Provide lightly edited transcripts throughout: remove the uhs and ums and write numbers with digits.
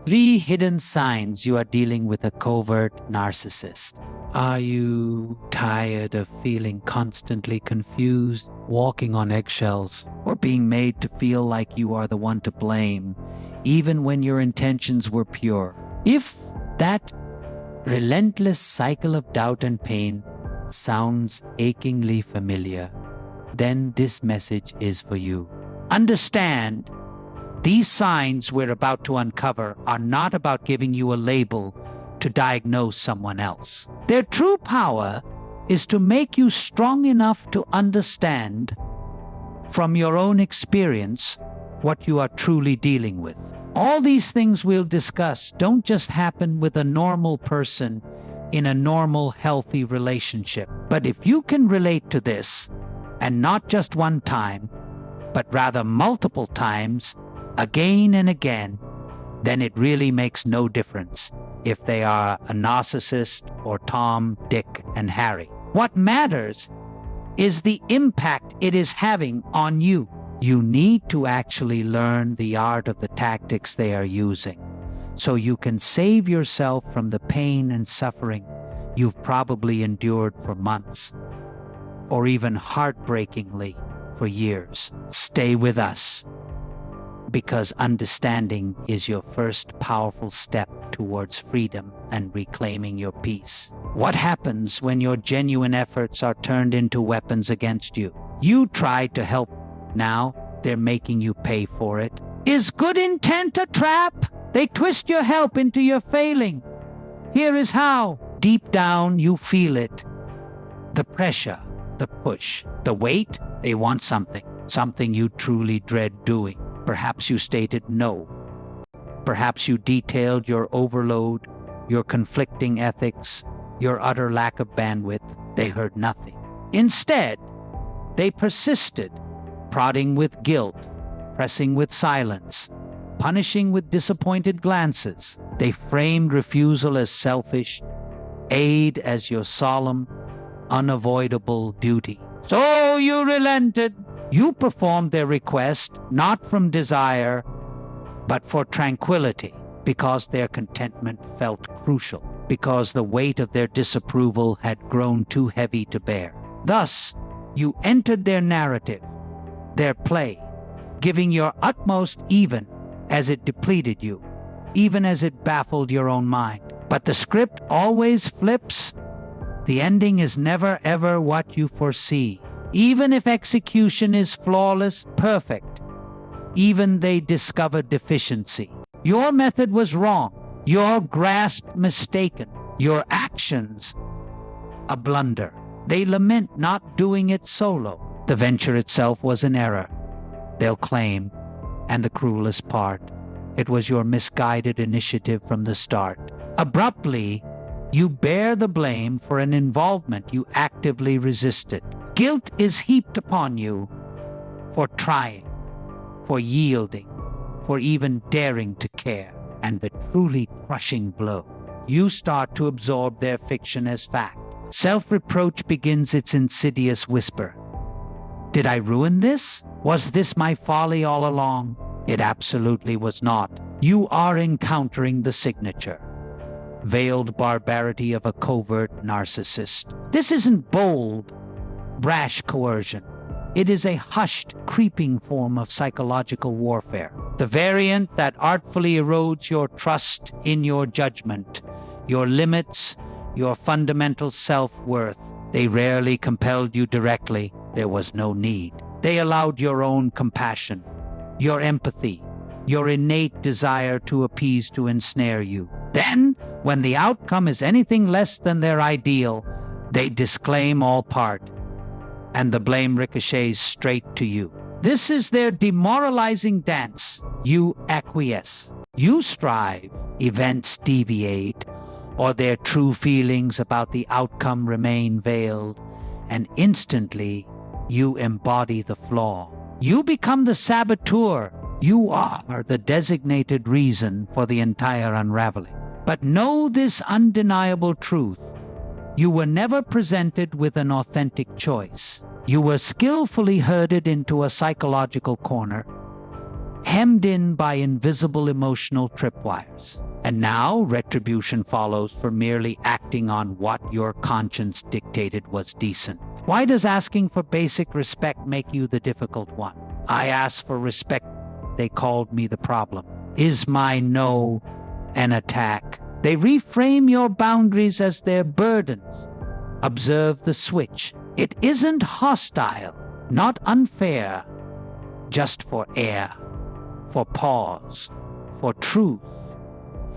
3 hidden signs you are dealing with a covert narcissist. Are you tired of feeling constantly confused, walking on eggshells, or being made to feel like you are the one to blame, even when your intentions were pure? If that relentless cycle of doubt and pain sounds achingly familiar, then this message is for you. Understand, these signs we're about to uncover are not about giving you a label to diagnose someone else. Their true power is to make you strong enough to understand from your own experience what you are truly dealing with. All these things we'll discuss don't just happen with a normal person in a normal, healthy relationship. But if you can relate to this, and not just one time, but rather multiple times, again and again, then it really makes no difference if they are a narcissist or Tom, Dick, and Harry. What matters is the impact it is having on you. You need to actually learn the art of the tactics they are using, so you can save yourself from the pain and suffering you've probably endured for months, or even heartbreakingly for years. Stay with us, because understanding is your first powerful step towards freedom and reclaiming your peace. What happens when your genuine efforts are turned into weapons against you? You tried to help, now they're making you pay for it. Is good intent a trap? They twist your help into your failing. Here is how. Deep down, you feel it. The pressure, the push, the weight. They want something you truly dread doing. Perhaps you stated no. Perhaps you detailed your overload, your conflicting ethics, your utter lack of bandwidth. They heard nothing. Instead, they persisted, prodding with guilt, pressing with silence, punishing with disappointed glances. They framed refusal as selfish, aid as your solemn, unavoidable duty. So you relented. You performed their request, not from desire, but for tranquility, because their contentment felt crucial, because the weight of their disapproval had grown too heavy to bear. Thus, you entered their narrative, their play, giving your utmost even as it depleted you, even as it baffled your own mind. But the script always flips. The ending is never ever what you foresee. Even if execution is flawless, perfect, even they discover deficiency. Your method was wrong, your grasp mistaken, your actions a blunder. They lament not doing it solo. The venture itself was an error, they'll claim, and the cruelest part, it was your misguided initiative from the start. Abruptly, you bear the blame for an involvement you actively resisted. Guilt is heaped upon you for trying, for yielding, for even daring to care. And the truly crushing blow, you start to absorb their fiction as fact. Self-reproach begins its insidious whisper. Did I ruin this? Was this my folly all along? It absolutely was not. You are encountering the signature, veiled barbarity of a covert narcissist. This isn't bold, brash coercion. It is a hushed, creeping form of psychological warfare. The variant that artfully erodes your trust in your judgment, your limits, your fundamental self-worth. They rarely compelled you directly. There was no need. They allowed your own compassion, your empathy, your innate desire to appease to ensnare you. Then, when the outcome is anything less than their ideal, they disclaim all part, and the blame ricochets straight to you. This is their demoralizing dance. You acquiesce. You strive. Events deviate, or their true feelings about the outcome remain veiled, and instantly you embody the flaw. You become the saboteur. You are the designated reason for the entire unraveling. But know this undeniable truth. You were never presented with an authentic choice. You were skillfully herded into a psychological corner, hemmed in by invisible emotional tripwires. And now retribution follows for merely acting on what your conscience dictated was decent. Why does asking for basic respect make you the difficult one? I asked for respect. They called me the problem. Is my no an attack? They reframe your boundaries as their burdens. Observe the switch. It isn't hostile, not unfair, just for air, for pause, for truth,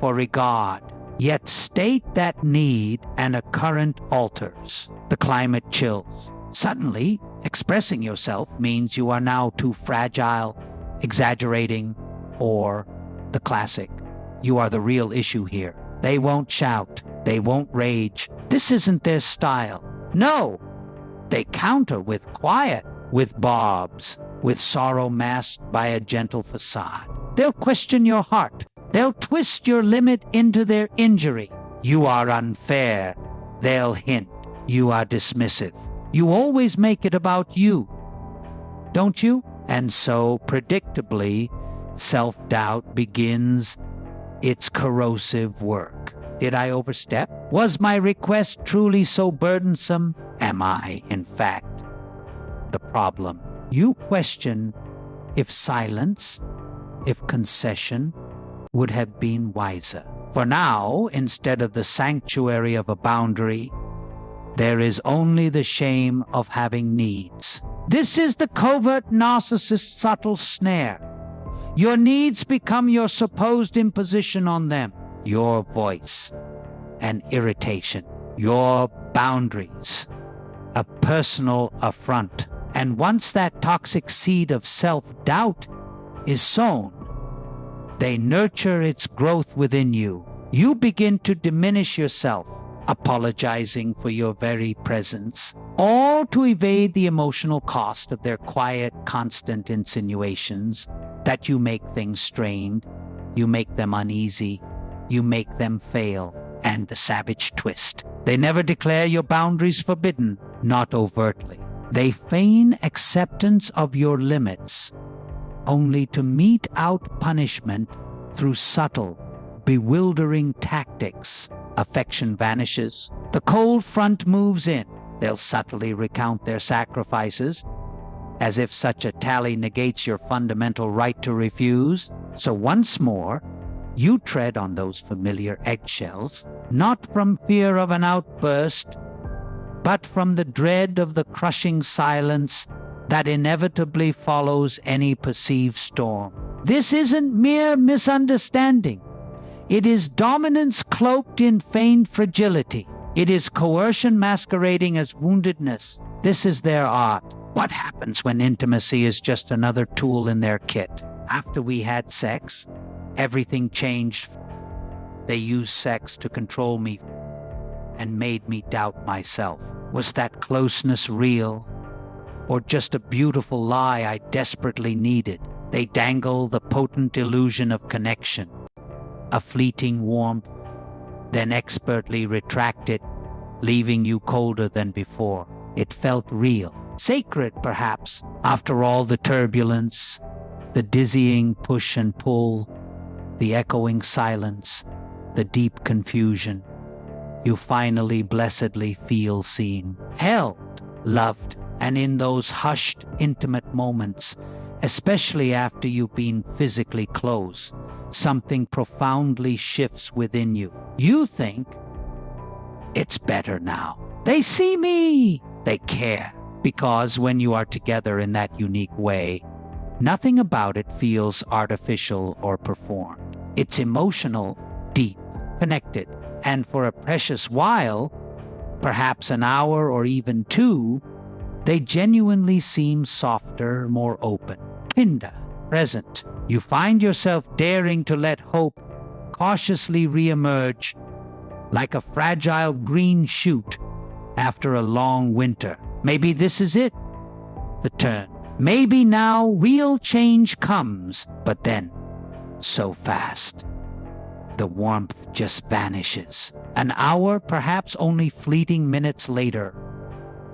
for regard. Yet state that need and a current alters. The climate chills. Suddenly, expressing yourself means you are now too fragile, exaggerating, or the classic, you are the real issue here. They won't shout. They won't rage. This isn't their style. No! They counter with quiet, with barbs, with sorrow masked by a gentle facade. They'll question your heart. They'll twist your limit into their injury. You are unfair. They'll hint. You are dismissive. You always make it about you, don't you? And so, predictably, self-doubt begins its corrosive work. Did I overstep? Was my request truly so burdensome? Am I, in fact, the problem? You question if silence, if concession, would have been wiser. For now, instead of the sanctuary of a boundary, there is only the shame of having needs. This is the covert narcissist's subtle snare. Your needs become your supposed imposition on them. Your voice, an irritation. Your boundaries, a personal affront. And once that toxic seed of self-doubt is sown, they nurture its growth within you. You begin to diminish yourself, apologizing for your very presence, all to evade the emotional cost of their quiet, constant insinuations that you make things strained, you make them uneasy, you make them fail. And the savage twist. They never declare your boundaries forbidden, not overtly. They feign acceptance of your limits, only to mete out punishment through subtle, bewildering tactics. Affection vanishes. The cold front moves in. They'll subtly recount their sacrifices, as if such a tally negates your fundamental right to refuse. So once more, you tread on those familiar eggshells, not from fear of an outburst, but from the dread of the crushing silence that inevitably follows any perceived storm. This isn't mere misunderstanding. It is dominance cloaked in feigned fragility. It is coercion masquerading as woundedness. This is their art. What happens when intimacy is just another tool in their kit? After we had sex, everything changed. They used sex to control me and made me doubt myself. Was that closeness real, or just a beautiful lie I desperately needed? They dangle the potent illusion of connection, a fleeting warmth, then expertly retract it, leaving you colder than before. It felt real, sacred perhaps, after all the turbulence, the dizzying push and pull, the echoing silence, the deep confusion. You finally blessedly feel seen, held, loved, and in those hushed, intimate moments, especially after you've been physically close, something profoundly shifts within you. You think, it's better now. They see me. They care. Because when you are together in that unique way, nothing about it feels artificial or performed. It's emotional, deep, connected, and for a precious while, perhaps an hour or even two, they genuinely seem softer, more open, tender, present. You find yourself daring to let hope cautiously reemerge like a fragile green shoot after a long winter. Maybe this is it, the turn. Maybe now real change comes, but then, so fast, the warmth just vanishes. An hour, perhaps only fleeting minutes later,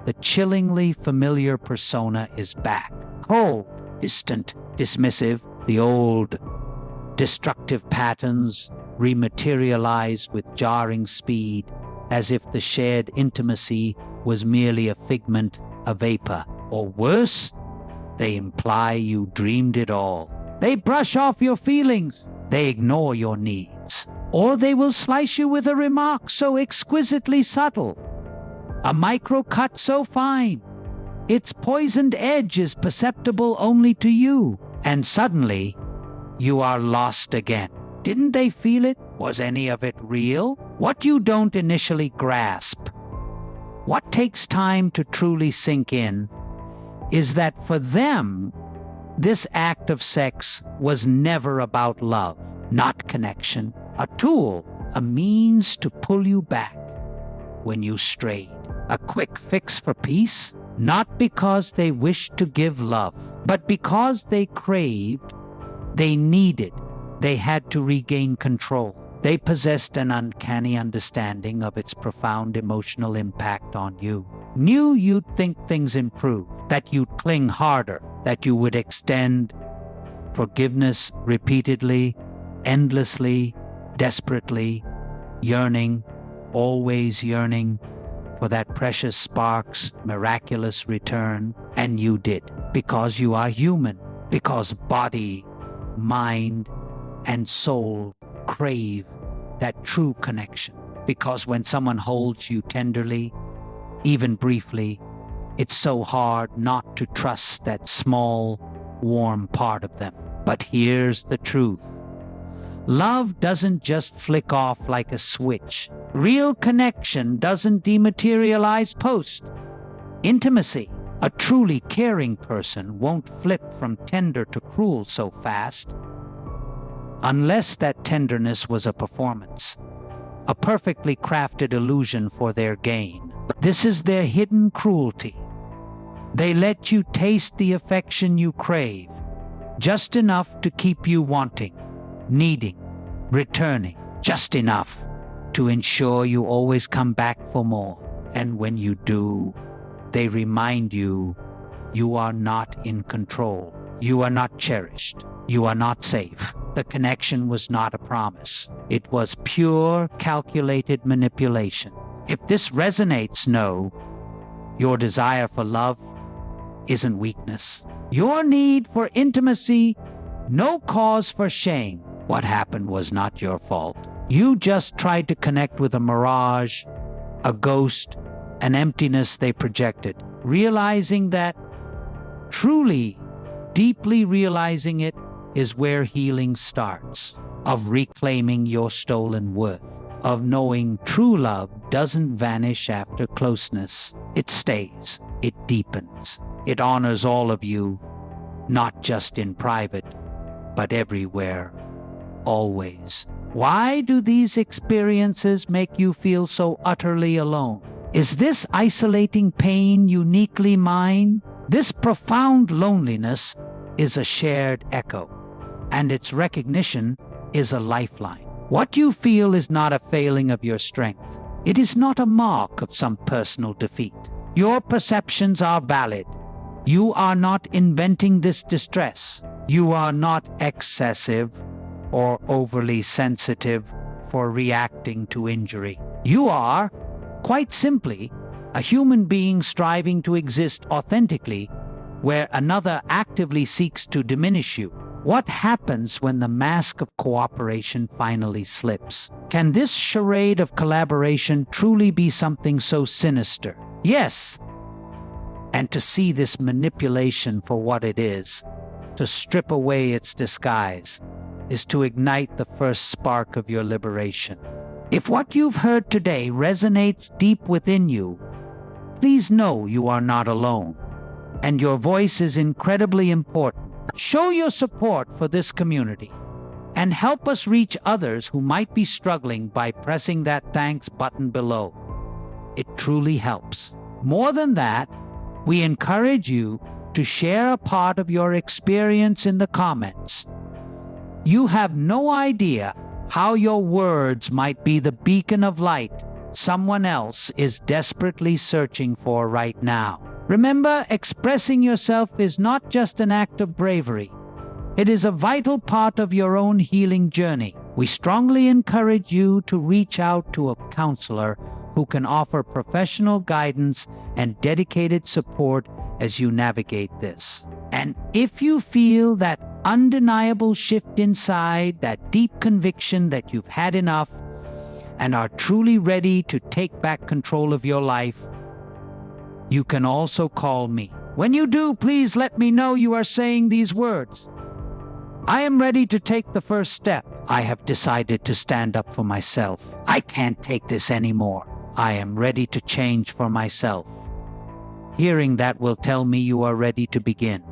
the chillingly familiar persona is back. Cold, distant, dismissive. The old destructive patterns rematerialize with jarring speed, as if the shared intimacy was merely a figment, a vapor. Or worse, they imply you dreamed it all. They brush off your feelings. They ignore your needs. Or they will slice you with a remark so exquisitely subtle, a micro cut so fine, its poisoned edge is perceptible only to you. And suddenly, you are lost again. Didn't they feel it? Was any of it real? What you don't initially grasp, what takes time to truly sink in, is that for them, this act of sex was never about love, not connection, a tool, a means to pull you back when you strayed, a quick fix for peace, not because they wished to give love, but because they craved, they needed, they had to regain control. They possessed an uncanny understanding of its profound emotional impact on you. Knew you'd think things improved, that you'd cling harder, that you would extend forgiveness repeatedly, endlessly, desperately, yearning, always yearning for that precious spark's miraculous return. And you did, because you are human, because body, mind, and soul crave that true connection. Because when someone holds you tenderly, even briefly, it's so hard not to trust that small, warm part of them. But here's the truth. Love doesn't just flick off like a switch. Real connection doesn't dematerialize post. Intimacy. A truly caring person won't flip from tender to cruel so fast, unless that tenderness was a performance, a perfectly crafted illusion for their gain. This is their hidden cruelty. They let you taste the affection you crave, just enough to keep you wanting, needing, returning, just enough to ensure you always come back for more. And when you do, they remind you, you are not in control. You are not cherished. You are not safe. The connection was not a promise. It was pure, calculated manipulation. If this resonates, know, your desire for love isn't weakness. Your need for intimacy, no cause for shame. What happened was not your fault. You just tried to connect with a mirage, a ghost, an emptiness they projected. Realizing that, truly, deeply realizing it, is where healing starts. Of reclaiming your stolen worth. Of knowing true love doesn't vanish after closeness. It stays. It deepens. It honors all of you, not just in private, but everywhere, always. Why do these experiences make you feel so utterly alone? Is this isolating pain uniquely mine? This profound loneliness is a shared echo, and its recognition is a lifeline. What you feel is not a failing of your strength. It is not a mark of some personal defeat. Your perceptions are valid. You are not inventing this distress. You are not excessive or overly sensitive for reacting to injury. You are, quite simply, a human being striving to exist authentically where another actively seeks to diminish you. What happens when the mask of cooperation finally slips? Can this charade of collaboration truly be something so sinister? Yes. And to see this manipulation for what it is, to strip away its disguise, is to ignite the first spark of your liberation. If what you've heard today resonates deep within you, please know you are not alone, and your voice is incredibly important. Show your support for this community, and help us reach others who might be struggling by pressing that thanks button below. It truly helps. More than that, we encourage you to share a part of your experience in the comments. You have no idea how your words might be the beacon of light someone else is desperately searching for right now. Remember, expressing yourself is not just an act of bravery. It is a vital part of your own healing journey. We strongly encourage you to reach out to a counselor who can offer professional guidance and dedicated support as you navigate this. And if you feel that undeniable shift inside, that deep conviction that you've had enough, and are truly ready to take back control of your life, you can also call me. When you do, please let me know you are saying these words. I am ready to take the first step. I have decided to stand up for myself. I can't take this anymore. I am ready to change for myself. Hearing that will tell me you are ready to begin.